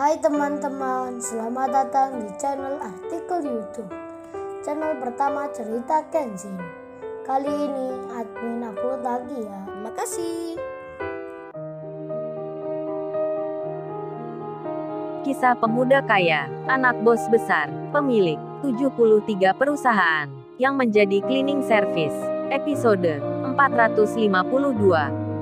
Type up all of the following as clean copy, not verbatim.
Hai teman-teman, selamat datang di channel artikel YouTube. Channel pertama cerita Kenshin. Kali ini admin upload lagi ya. Terima kasih. Kisah pemuda kaya, anak bos besar, pemilik 73 perusahaan, yang menjadi cleaning service. Episode 452.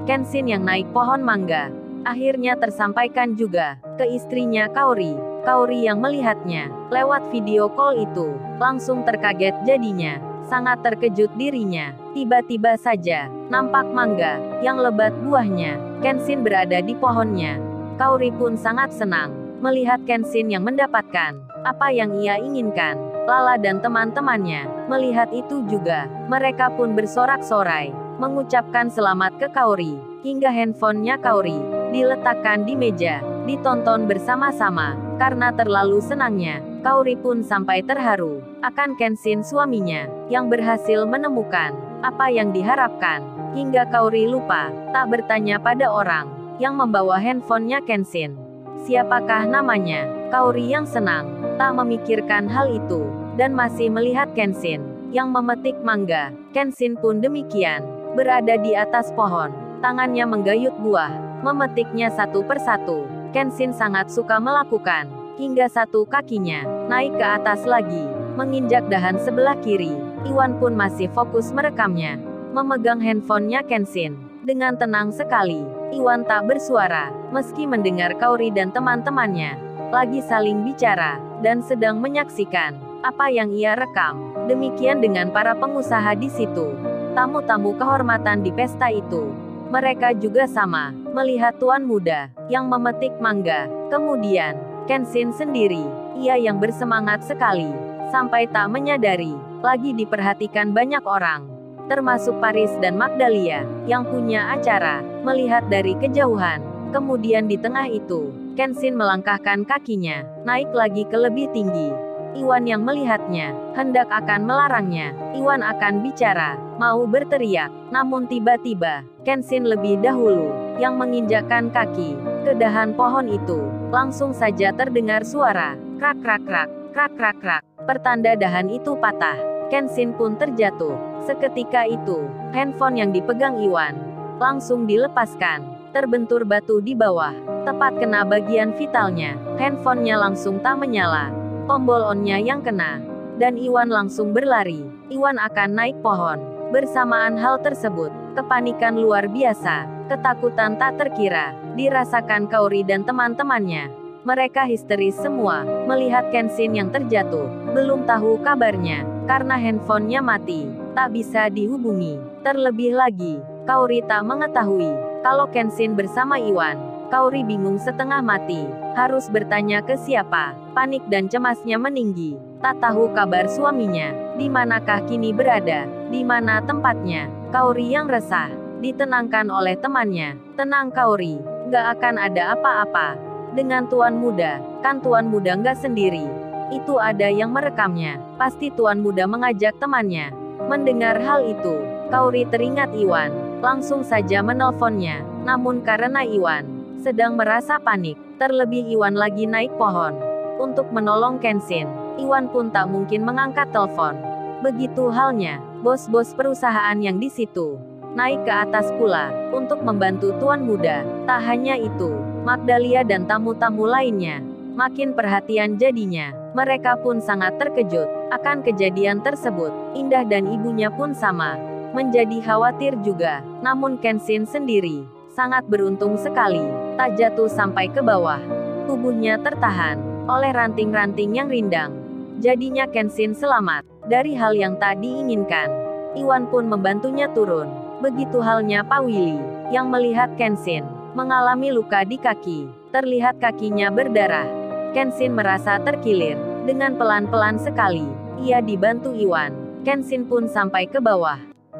Kenshin yang naik pohon mangga. Akhirnya tersampaikan juga ke istrinya Kaori. Kaori yang melihatnya lewat video call itu langsung terkaget jadinya. Sangat terkejut dirinya. Tiba-tiba saja nampak mangga yang lebat buahnya. Kenshin berada di pohonnya. Kaori pun sangat senang melihat Kenshin yang mendapatkan apa yang ia inginkan. Lala dan teman-temannya melihat itu juga. Mereka pun bersorak-sorai mengucapkan selamat ke Kaori. Hingga handphonenya Kaori diletakkan di meja, ditonton bersama-sama. Karena terlalu senangnya, Kaori pun sampai terharu akan Kenshin suaminya yang berhasil menemukan apa yang diharapkan. Hingga Kaori lupa tak bertanya pada orang yang membawa handphonenya Kenshin. Siapakah namanya? Kaori yang senang tak memikirkan hal itu dan masih melihat Kenshin yang memetik mangga. Kenshin pun demikian, berada di atas pohon. Tangannya menggayut buah, memetiknya satu persatu. Kenshin sangat suka melakukan, hingga satu kakinya naik ke atas lagi, menginjak dahan sebelah kiri. Iwan pun masih fokus merekamnya, memegang handphonenya Kenshin. Dengan tenang sekali, Iwan tak bersuara, meski mendengar Kaori dan teman-temannya lagi saling bicara, dan sedang menyaksikan apa yang ia rekam. Demikian dengan para pengusaha di situ. Tamu-tamu kehormatan di pesta itu. Mereka juga sama, melihat tuan muda yang memetik mangga. Kemudian, Kenshin sendiri, ia yang bersemangat sekali, sampai tak menyadari, lagi diperhatikan banyak orang. Termasuk Paris dan Magdalia, yang punya acara, melihat dari kejauhan. Kemudian di tengah itu, Kenshin melangkahkan kakinya, naik lagi ke lebih tinggi. Iwan yang melihatnya, hendak akan melarangnya. Iwan akan bicara, mau berteriak, namun tiba-tiba, Kenshin lebih dahulu, yang menginjakkan kaki ke dahan pohon itu. Langsung saja terdengar suara, krak krak krak, krak krak krak, pertanda dahan itu patah. Kenshin pun terjatuh. Seketika itu, handphone yang dipegang Iwan, langsung dilepaskan. Terbentur batu di bawah, tepat kena bagian vitalnya. Handphonenya langsung tak menyala. Tombol on-nya yang kena, dan Iwan langsung berlari. Iwan akan naik pohon. Bersamaan hal tersebut, kepanikan luar biasa, ketakutan tak terkira, dirasakan Kaori dan teman-temannya. Mereka histeris semua, melihat Kenshin yang terjatuh. Belum tahu kabarnya, karena handphonenya mati, tak bisa dihubungi. Terlebih lagi, Kaori tak mengetahui kalau Kenshin bersama Iwan. Kaori bingung setengah mati, harus bertanya ke siapa. Panik dan cemasnya meninggi, tak tahu kabar suaminya, di manakah kini berada, di mana tempatnya. Kaori yang resah, ditenangkan oleh temannya. Tenang Kaori, gak akan ada apa-apa. Dengan tuan muda, kan tuan muda gak sendiri. Itu ada yang merekamnya, pasti tuan muda mengajak temannya. Mendengar hal itu, Kaori teringat Iwan, langsung saja menelponnya. Namun karena Iwan sedang merasa panik, terlebih Iwan lagi naik pohon untuk menolong Kenshin, Iwan pun tak mungkin mengangkat telepon. Begitu halnya bos-bos perusahaan yang di situ, naik ke atas pula untuk membantu tuan muda. Tak hanya itu, Magdalia dan tamu-tamu lainnya makin perhatian jadinya. Mereka pun sangat terkejut akan kejadian tersebut. Indah dan ibunya pun sama, menjadi khawatir juga. Namun Kenshin sendiri sangat beruntung sekali, tak jatuh sampai ke bawah. Tubuhnya tertahan oleh ranting-ranting yang rindang. Jadinya Kenshin selamat dari hal yang tak diinginkan. Iwan pun membantunya turun. Begitu halnya Pak Willy, yang melihat Kenshin mengalami luka di kaki. Terlihat kakinya berdarah. Kenshin merasa terkilir. Dengan pelan-pelan sekali, ia dibantu Iwan. Kenshin pun sampai ke bawah.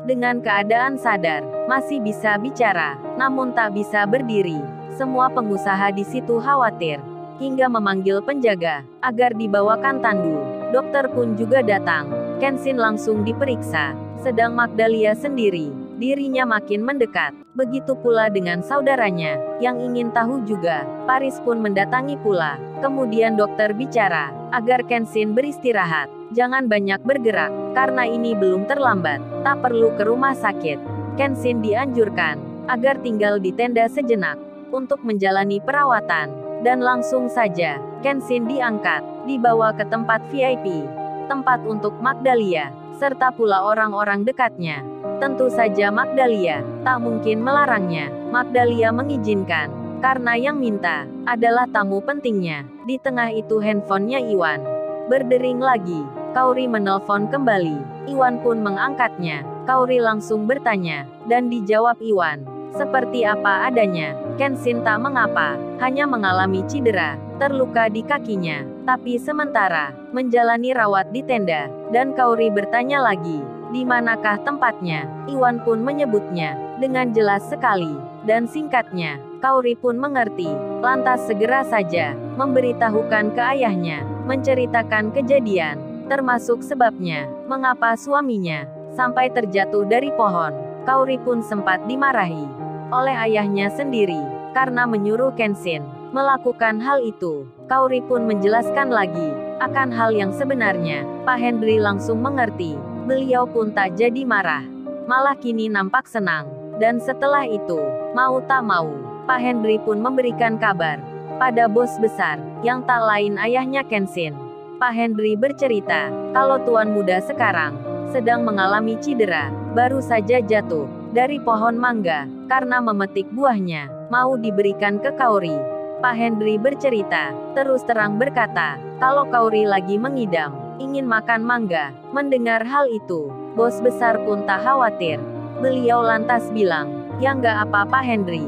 Dengan keadaan sadar, masih bisa bicara, namun tak bisa berdiri. Semua pengusaha di situ khawatir, hingga memanggil penjaga agar dibawakan tandu. Dokter pun juga datang. Kenshin langsung diperiksa. Sedang Magdalia sendiri, dirinya makin mendekat. Begitu pula dengan saudaranya, yang ingin tahu juga. Paris pun mendatangi pula. Kemudian dokter bicara, agar Kenshin beristirahat. Jangan banyak bergerak, karena ini belum terlambat. Tak perlu ke rumah sakit. Kenshin dianjurkan, agar tinggal di tenda sejenak, untuk menjalani perawatan. Dan langsung saja, Kenshin diangkat, dibawa ke tempat VIP. Tempat untuk Magdalia, serta pula orang-orang dekatnya. Tentu saja Magdalia, tak mungkin melarangnya. Magdalia mengizinkan, karena yang minta adalah tamu pentingnya. Di tengah itu handphonenya Iwan berdering lagi. Kaori menelpon kembali. Iwan pun mengangkatnya. Kaori langsung bertanya, dan dijawab Iwan. Seperti apa adanya. Kenshin tak mengapa, hanya mengalami cedera, terluka di kakinya. Tapi sementara, menjalani rawat di tenda. Dan Kaori bertanya lagi, di manakah tempatnya? Iwan pun menyebutnya, dengan jelas sekali. Dan singkatnya, Kaori pun mengerti. Lantas segera saja, memberitahukan ke ayahnya, menceritakan kejadian, termasuk sebabnya, mengapa suaminya, sampai terjatuh dari pohon. Kaori pun sempat dimarahi oleh ayahnya sendiri, karena menyuruh Kenshin melakukan hal itu. Kaori pun menjelaskan lagi, akan hal yang sebenarnya. Pak Hendry langsung mengerti. Beliau pun tak jadi marah, malah kini nampak senang. Dan setelah itu, mau tak mau, Pak Hendry pun memberikan kabar pada bos besar, yang tak lain ayahnya Kenshin. Pak Hendry bercerita, kalau tuan muda sekarang sedang mengalami cedera, baru saja jatuh dari pohon mangga, karena memetik buahnya, mau diberikan ke Kaori. Pak Hendry bercerita, terus terang berkata, kalau Kaori lagi mengidam, ingin makan mangga. Mendengar hal itu, bos besar pun tak khawatir. Beliau lantas bilang, ya nggak apa-apa Hendry.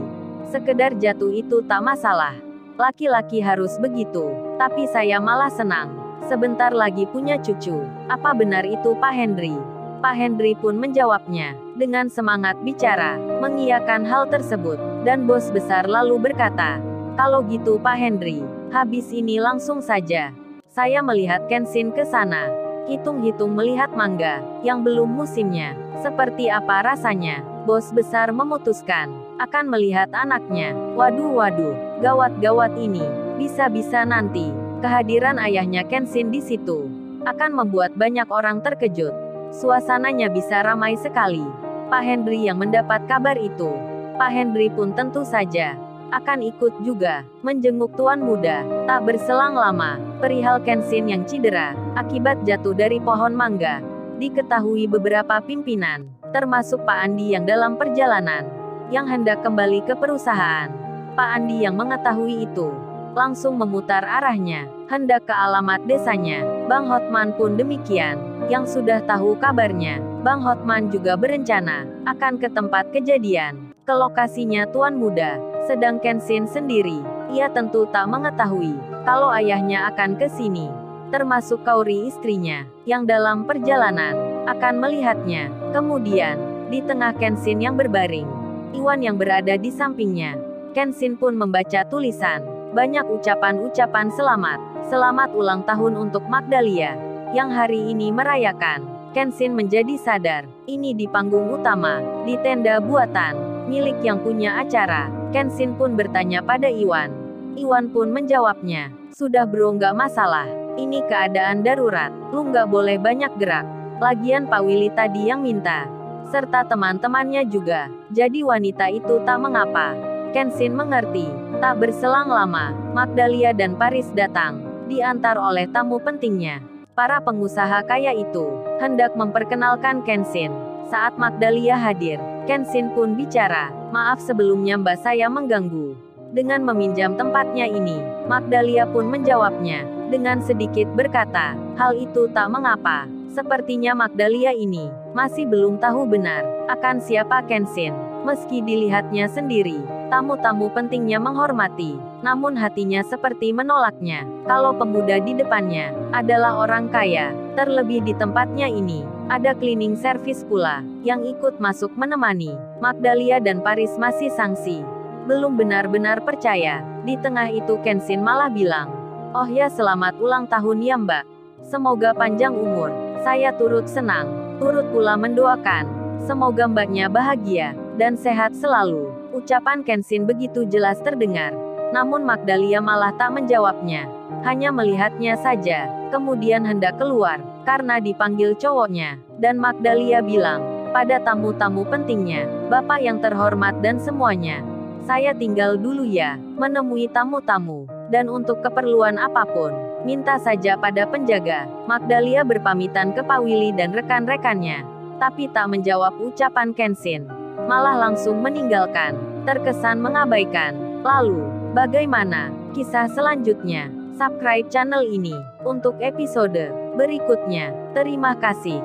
Sekedar jatuh itu tak masalah. Laki-laki harus begitu, tapi saya malah senang. Sebentar lagi punya cucu. Apa benar itu Pak Hendry? Pak Hendry pun menjawabnya, dengan semangat bicara, mengiyakan hal tersebut. Dan bos besar lalu berkata, kalau gitu Pak Hendry, habis ini langsung saja saya melihat Kenshin ke sana. Hitung-hitung melihat mangga, yang belum musimnya. Seperti apa rasanya? Bos besar memutuskan, akan melihat anaknya. Waduh, gawat-gawat ini. Bisa-bisa nanti, kehadiran ayahnya Kenshin di situ, akan membuat banyak orang terkejut. Suasananya bisa ramai sekali. Pak Hendry yang mendapat kabar itu. Pak Hendry pun tentu saja akan ikut juga, menjenguk tuan muda. Tak berselang lama, perihal Kenshin yang cedera, akibat jatuh dari pohon mangga, diketahui beberapa pimpinan, termasuk Pak Andi yang dalam perjalanan, yang hendak kembali ke perusahaan. Pak Andi yang mengetahui itu, langsung memutar arahnya, hendak ke alamat desanya. Bang Hotman pun demikian, yang sudah tahu kabarnya. Bang Hotman juga berencana, akan ke tempat kejadian, ke lokasinya tuan muda. Sedang Kenshin sendiri, ia tentu tak mengetahui kalau ayahnya akan ke sini. Termasuk Kaori istrinya, yang dalam perjalanan, akan melihatnya. Kemudian, di tengah Kenshin yang berbaring, Iwan yang berada di sampingnya. Kenshin pun membaca tulisan, banyak ucapan-ucapan selamat. Selamat ulang tahun untuk Magdalia, yang hari ini merayakan. Kenshin menjadi sadar, ini di panggung utama, di tenda buatan, milik yang punya acara. Kenshin pun bertanya pada Iwan. Iwan pun menjawabnya, sudah bro nggak masalah, ini keadaan darurat, lu nggak boleh banyak gerak. Lagian Pak Willy tadi yang minta, serta teman-temannya juga, jadi wanita itu tak mengapa. Kenshin mengerti. Tak berselang lama, Magdalia dan Paris datang, diantar oleh tamu pentingnya. Para pengusaha kaya itu hendak memperkenalkan Kenshin. Saat Magdalia hadir, Kenshin pun bicara, maaf sebelumnya mbak saya mengganggu dengan meminjam tempatnya ini. Magdalia pun menjawabnya, dengan sedikit berkata, hal itu tak mengapa. Sepertinya Magdalia ini masih belum tahu benar akan siapa Kenshin. Meski dilihatnya sendiri, tamu-tamu pentingnya menghormati, namun hatinya seperti menolaknya. Kalau pemuda di depannya adalah orang kaya, terlebih di tempatnya ini ada cleaning service pula yang ikut masuk menemani. Magdalia dan Paris masih sangsi, belum benar-benar percaya. Di tengah itu Kenshin malah bilang, oh ya selamat ulang tahun ya mbak. Semoga panjang umur. Saya turut senang, turut pula mendoakan. Semoga mbaknya bahagia dan sehat selalu. Ucapan Kenshin begitu jelas terdengar. Namun Magdalia malah tak menjawabnya. Hanya melihatnya saja, kemudian hendak keluar, karena dipanggil cowoknya. Dan Magdalia bilang, pada tamu-tamu pentingnya, Bapak yang terhormat dan semuanya. Saya tinggal dulu ya, menemui tamu-tamu. Dan untuk keperluan apapun, minta saja pada penjaga. Magdalia berpamitan ke Pak Willy dan rekan-rekannya. Tapi tak menjawab ucapan Kenshin. Malah langsung meninggalkan. Terkesan mengabaikan. Lalu, bagaimana kisah selanjutnya? Subscribe channel ini untuk episode berikutnya. Terima kasih.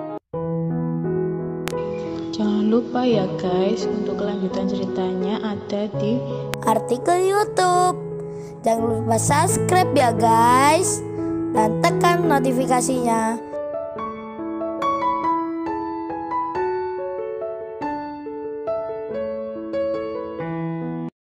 Jangan lupa ya guys, untuk kelanjutan ceritanya ada di artikel YouTube. Jangan lupa subscribe ya guys, dan tekan notifikasinya